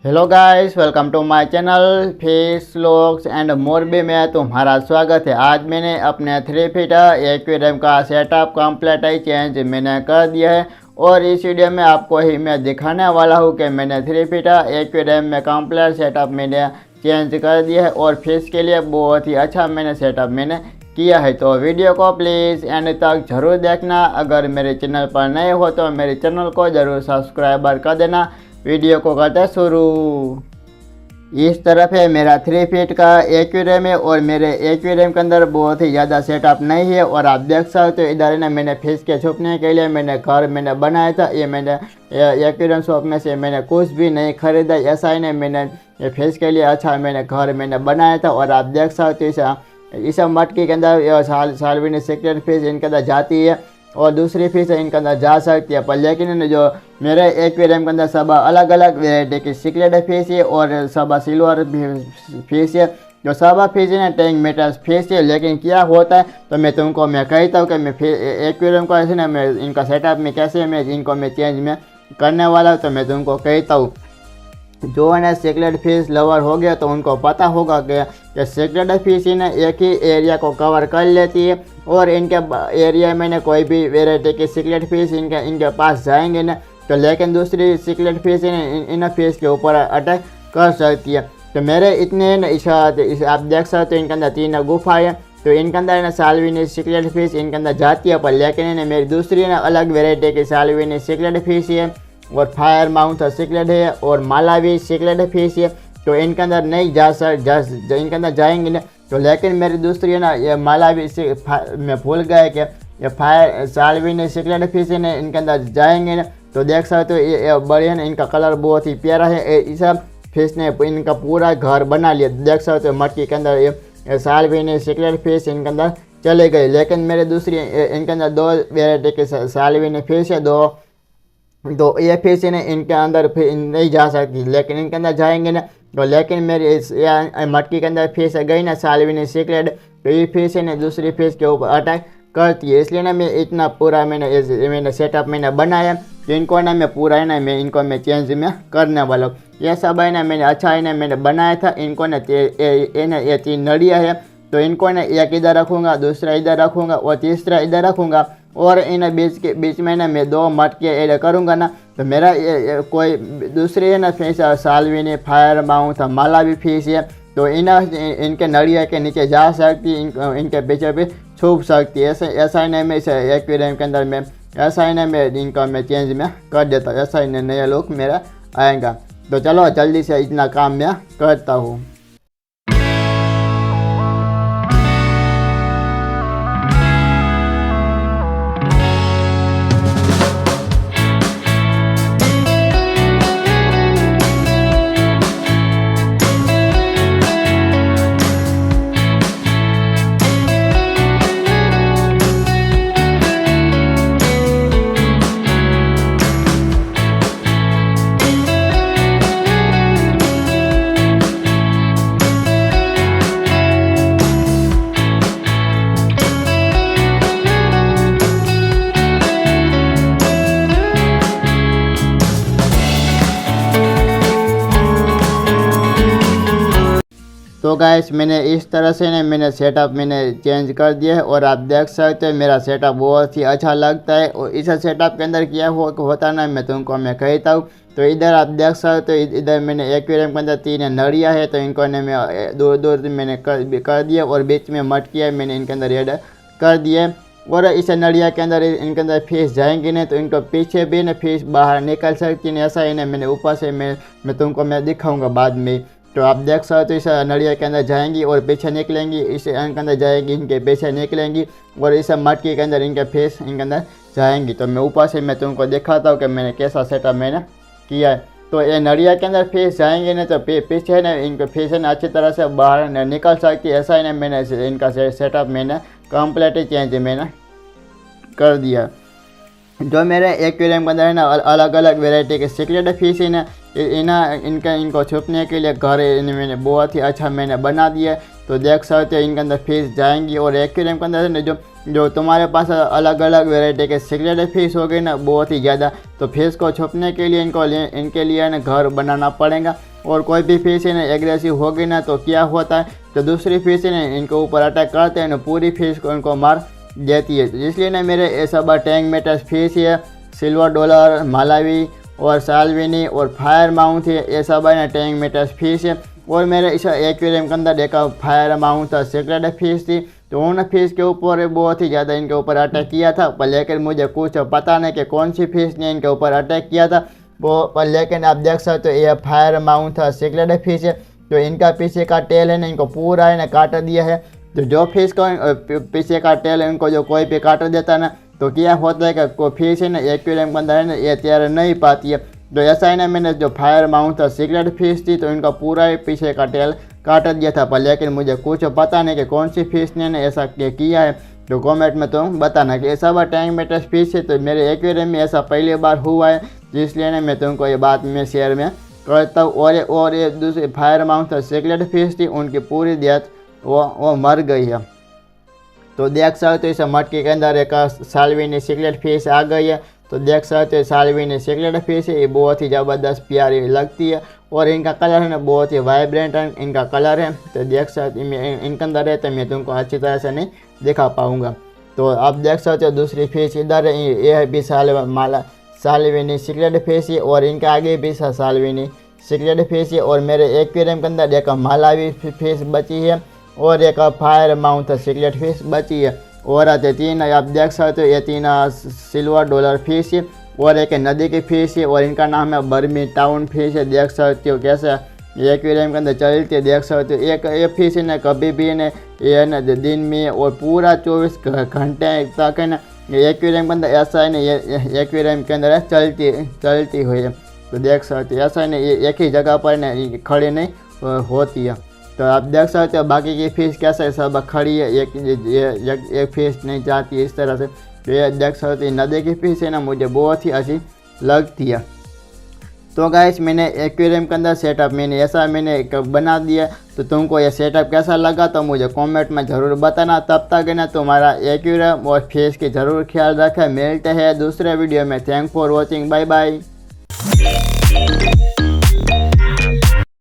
Hello guys, welcome to my channel fish vlogs and Morbi में तुम्हारा स्वागत है। आज मैंने अपने 3 फीट एक्वेरियम का सेटअप कंप्लीट चेंज मैंने कर दिया है और इस वीडियो में आपको ही मैं दिखाने वाला हूँ कि मैंने 3 फीट एक्वेरियम में कंप्लीट सेटअप मैंने चेंज कर दिया है और फिश के लिए बहुत ही अच्छा मैंने सेटअप मैंने किया है। तो वीडियो को प्लीज़ एंड तक ज़रूर देखना। अगर मेरे चैनल पर नए हो तो मेरे चैनल को ज़रूर सब्सक्राइबर कर देना। वीडियो को करते शुरू। इस तरफ है मेरा 3 फीट का एक्वेरियम है और मेरे एक्वेरियम के अंदर बहुत ही ज़्यादा सेटअप नहीं है और आप देख सकते हो इधर ना मैंने फिश के छुपने के लिए मैंने घर मैंने बनाया था। ये मैंने एक्वेरियम शॉप में से मैंने कुछ भी नहीं खरीदा, ऐसा ही नहीं मैंने ये फिश के लिए अच्छा मैंने घर मैंने बनाया था। और आप देख सकते हो इस मटकी के अंदर सालविनी सिक्रेट फिश इनके अंदर जाती है और दूसरी फिश इनके अंदर जा सकती है। पर लेकिन जो मेरे एक्वेरियम के अंदर सब अलग अलग वेराइटी की सिक्रेट फिश है और सब सिल्वर फिश है। जो सब फिश है ना टैंक मेटल्स फिश है। लेकिन क्या होता है तो मैं तुमको मैं कहता हूँ कि मैं एक्वेरियम को ऐसे ना मैं इनका सेटअप में कैसे मैं इनको मैं चेंज में करने वाला हूँ। तो मैं तुमको कहता हूँ जो है ना सिक्रेट फिश लवर हो गया तो उनको पता होगा कि सिक्रेट फिश ना एक ही एरिया को कवर कर लेती है और इनके एरिया में ना कोई भी वेराइटी की सिक्रेट फिश इनके पास जाएंगे ना तो लेकिन दूसरी सिक्रेट फिश इन फिश के ऊपर अटैक कर सकती है। तो मेरे इतने ना आप देख सकते हो इनके अंदर 3 गुफा है। तो इनके अंदर ना सालविनी सिक्रेट फिश इनके अंदर जाती है। पर लेकिन मेरी दूसरी ना अलग वेराइटी की सालविनी सिक्रेट फिश है और फायर माउंट सिक्रेट है और मालावी सिक्रेट फिश है। तो इनके अंदर नहीं इनके अंदर जाएंगे ना तो लेकिन मेरी दूसरी है ना ये मालावी मैं भूल गया कि ये फायर सालविनी सिक्रेट फिश है ना इनके अंदर जाएंगे ना तो देख सकते हो ये बढ़िया ना इनका कलर बहुत ही प्यारा है। इस फिश ने इनका पूरा घर बना लिया। देख सकते हो मटकी के अंदर ये सालविनी सिक्रेट फिश इनके अंदर चले गए। लेकिन मेरे दूसरी इनके अंदर 2 वेराइटी के सालविनी फिश है तो ये फिश है ना इनके अंदर फिर नहीं जा सकती लेकिन इनके अंदर जाएंगे ना तो लेकिन मेरी इस मटकी के अंदर फिश गई ना सालविनी सिक्रेट तो ये फिश है ना दूसरी फिश के ऊपर अटैक करती है। इसलिए ना मैं इतना पूरा मैंने सेटअप मैंने बनाया कि इनको ना मैं पूरा है ना मैं इनको मैं चेंज में करने वाला हूँ। ये सब है ना मैंने अच्छा है ना मैंने बनाया था। इनको ना ये 3 नड़िया है तो इनको ना एक इधर रखूँगा, दूसरा इधर रखूँगा और तीसरा इधर रखूँगा और इन बीच में ना मैं 2 मटके ऐड करूँगा ना तो मेरा कोई दूसरी है ना फिश सालविनी फायर माउंट मालावी फिश है तो इनके नड़िया के नीचे जा सकती इनके बीचों बीच छुप सकती है। ऐसा ही नहीं मैं इसे एक्वेरियम के अंदर में ऐसा ही नहीं मैं इनका मैं चेंज में कर देता हूँ। ऐसा ही नहीं नया लुक मेरा आएगा। तो चलो जल्दी से इतना काम मैं करता हूँ। तो गाइस मैंने इस तरह से ना मैंने सेटअप मैंने चेंज कर दिया है और आप देख सकते हो मेरा सेटअप बहुत ही अच्छा लगता है। और इस सेटअप के अंदर क्या होता ना मैं तुमको मैं कहता हूँ। तो इधर आप देख सकते हो इधर मैंने एक्वेरियम के अंदर 3 नड़िया है तो इनको ने मैं दूर मैंने कर दिया और बीच में मटकिया मैंने इनके अंदर ऐड कर दिया। और इस नड़िया के अंदर इनके अंदर फिश जाएंगे ना तो इनको पीछे भी ना फिश बाहर निकल सकती है। ऐसा ही ना मैंने ऊपर से मैं तुमको मैं दिखाऊँगा बाद में। तो आप देख सकते हो इस नड़िया के अंदर जाएंगी और पीछे निकलेंगी, इस इनके अंदर जाएंगी इनके पीछे निकलेंगी और इस मटकी के अंदर इनके फेस इनके अंदर जाएंगी। तो मैं ऊपर से मैं तुमको दिखाता हूँ कि मैंने कैसा सेटअप मैंने किया है। तो ये नड़िया के अंदर फेस जाएंगे ना तो पीछे ना इनके फेस ना अच्छी तरह से बाहर निकल सकती है। ऐसा ही ना मैंने इनका सेटअप मैंने कम्प्लीटली चेंज मैंने कर दिया। जो मेरे एक्वेरियम के अंदर है ना अलग अलग वेराइटी के सिक्रेट फिश है ना इनको छुपने के लिए घर मैंने बहुत ही अच्छा मैंने बना दिया। तो देख सकते हो इनके अंदर फिश जाएंगी और एक्वेरियम के अंदर जो तुम्हारे पास अलग अलग वेराइटी के सिक्रेट फिश हो गए ना बहुत ही ज़्यादा, तो फिश को छुपने के लिए इनके लिए ना घर बनाना पड़ेगा। और कोई भी फिश है ना एग्रेसिव होगी ना तो क्या होता है, तो दूसरी फिश है ना इनके ऊपर अटैक करते हैं ना, पूरी फिश को इनको मार देती है। तो इसलिए ना मेरे ये सब टैंक मेटस फिश है, सिल्वर डॉलर, मालावी और साल्विनी और फायर माउथ है, ये सब है ना टैंक मेटस फिश है। और मेरे इस एक्वेरियम के अंदर एक फायर माउथ सीक्रेट फिश थी, तो उन फिश के ऊपर बहुत ही ज़्यादा इनके ऊपर अटैक किया था, पर लेकिन मुझे कुछ पता नहीं कि कौन सी फिश ने इनके ऊपर अटैक किया था वो, पर लेकिन आप देख सकते हो ये फायर माउथ सीक्रेट फिश है। तो इनका पीछे का टेल है ना इनको पूरा है ना काट दिया है। तो जो फिश को पीछे का टेल इनको जो कोई भी काट देता है ना, तो क्या होता है कि कोई फिश है ना एक्वेरियम के अंदर है ना ये तैर नहीं पाती है। तो ऐसा है ना मैंने जो फायर माउथ सीक्रेट फिश थी तो इनका पूरा ही पीछे का टेल काट दिया था, पर लेकिन मुझे कुछ पता नहीं कि कौन सी फिश ने ऐसा किया है। तो कमेंट में तुम बताना कि ऐसा टैंक मेटस फिश है। तो मेरे एक्वेरियम में ऐसा पहली बार हुआ है, इसलिए ना मैं तुमको ये बात में शेयर में करता हूँ। और ये दूसरी फायर माउथ सीक्रेट फिश थी, उनकी पूरी डेथ वो मर गई है। तो देख सकते हो इस मटकी के अंदर एक साल्विनी सीक्रेट फिश आ गई है। तो देख सकते हो साल्विनी सीक्रेट फिश है, ये बहुत ही ज़बरदस्त प्यारी लगती है और इनका कलर है ना बहुत ही वाइब्रेंट इनका कलर है। तो देख सकते इनके अंदर है तो मैं तुमको अच्छी तरह से नहीं दिखा पाऊँगा। तो आप देख सकते हो दूसरी फिश इधर है, ये भी साल्विनी सीक्रेट फिश है और इनके आगे भी साल्विनी सीक्रेट फिश है। और मेरे एक्वेरियम के अंदर एक मालावी फिश बची है और एक फायर माउथ सीक्रेट फिश बची है। और आते तीन आप देख सकते हो ये तीन सिल्वर डॉलर फिश है और एक नदी की फिश है और इनका नाम है बर्मी टाउन फिश है। देख सकते हो कैसे एक्वेरियम के अंदर चलती है, देख सकते हो एक ये फिश है ना कभी भी ना ये ना दिन में और पूरा 24 घंटे तक है ना एक्वेरियम के अंदर ऐसा है ना ये एक्वेरियम के अंदर चलती हुई है। तो देख सकते हो ऐसा है ना ये एक ही जगह पर ना खड़ी नहीं होती है। तो आप देख सकते हो बाकी की फिश कैसे सब खड़ी है, एक फिश नहीं जाती है इस तरह से। तो ये देख सकते हो नदी की फिश है ना मुझे बहुत ही अच्छी लगती है। तो गाइस मैंने एक्वेरियम के अंदर सेटअप ऐसा बना दिया। तो तुमको ये सेटअप कैसा लगा तो मुझे कमेंट में ज़रूर बताना। तब तक है ना तुम्हारा एक्वेरियम और फिश की ज़रूर ख्याल रखें। मिलते हैं दूसरे वीडियो में। Thank for watching, bye bye.